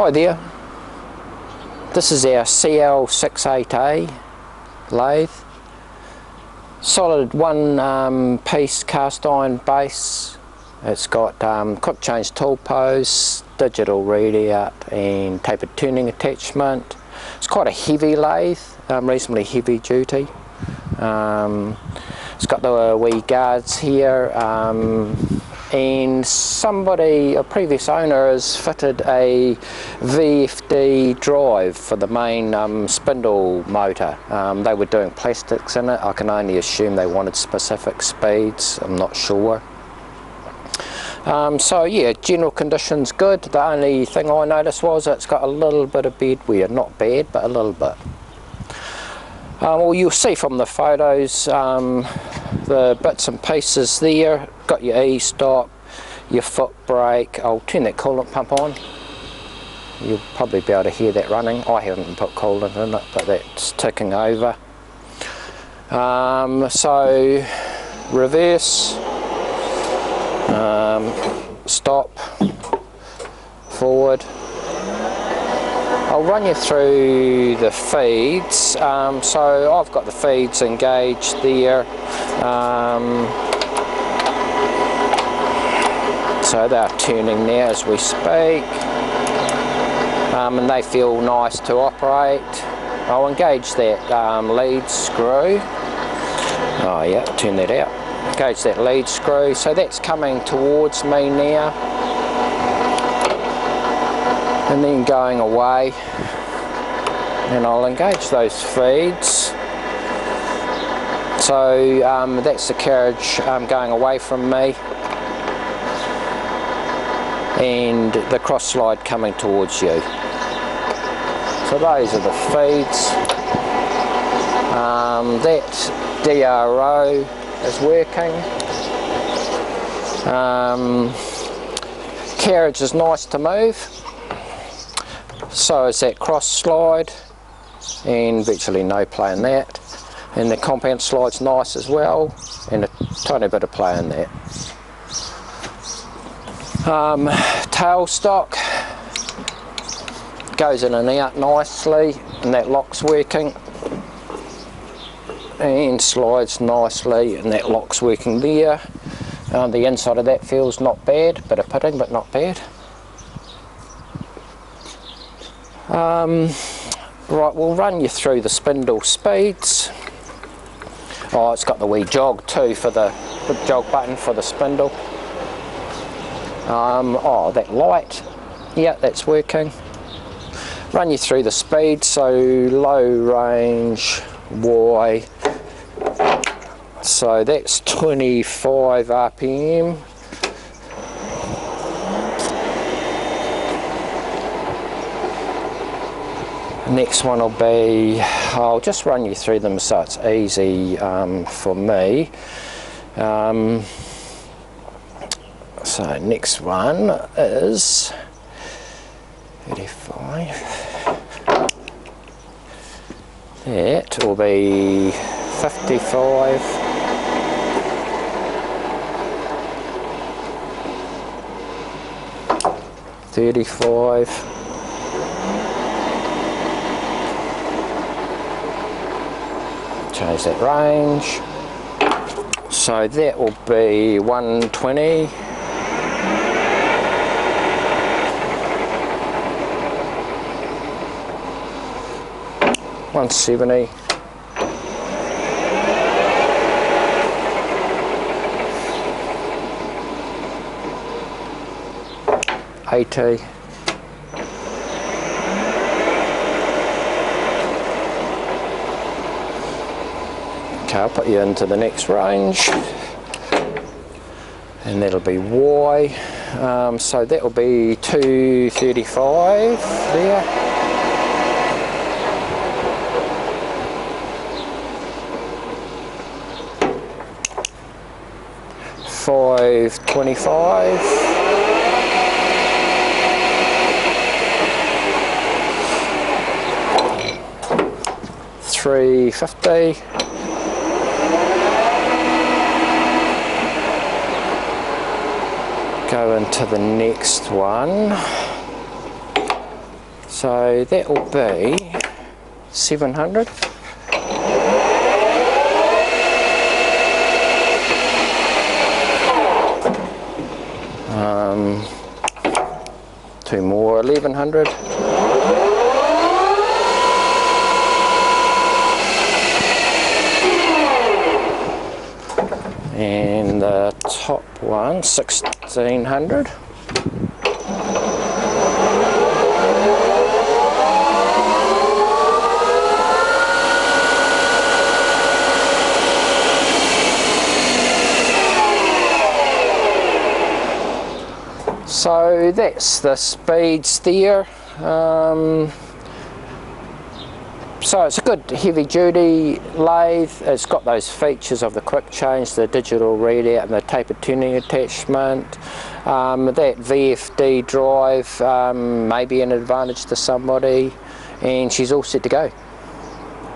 Hi there, this is our CL68A lathe, solid one piece cast iron base. It's got quick change tool post, digital readout and tapered turning attachment. It's quite a heavy lathe, reasonably heavy duty. It's got the wee guards here, and somebody, a previous owner, has fitted a VFD drive for the main spindle motor. They were doing plastics in it. I can only assume they wanted specific speeds, I'm not sure. So yeah, general conditions good. The only thing I noticed was it's got a little bit of bed wear, not bad, but a little bit. Well, you'll see from the photos, the bits and pieces there. Got your e-stop, your foot brake. I'll turn that coolant pump on. You'll probably be able to hear that running. I haven't put coolant in it, but that's ticking over. So reverse, stop, forward. I'll run you through the feeds. So I've got the feeds engaged there. So they're turning now as we speak, and they feel nice to operate. I'll engage that lead screw. Oh yeah, turn that out. Engage that lead screw. So that's coming towards me now, and then going away, and I'll engage those feeds. So that's the carriage going away from me, and the cross slide coming towards you. So those are the feeds. That DRO is working. Carriage is nice to move. So is that cross slide, and virtually no play in that. And the compound slide's nice as well, and a tiny bit of play in that. Tailstock goes in and out nicely, and that lock's working, and slides nicely, and that lock's working there. The inside of that feels not bad, bit of pitting but not bad. Right, we'll run you through the spindle speeds. Oh, it's got the wee jog too, for the jog button for the spindle. Oh, that light, yeah, that's working. Run you through the speed. So low range Y, so that's 25 RPM. Next one will be, I'll just run you through them so it's easy for me. So next one is 35. That will be 55. 35. Change that range. So that will be 120. 170. 80. Okay, I'll put you into the next range, and that'll be Y. So that will be 235 there. 525. 350. Go into the next one. So that will be 700. Two more 1100. And the top one 1600. So that's the speeds there. So it's a good heavy duty lathe. It's got those features of the quick change, the digital readout and the tapered tuning attachment. That VFD drive may be an advantage to somebody, and she's all set to go.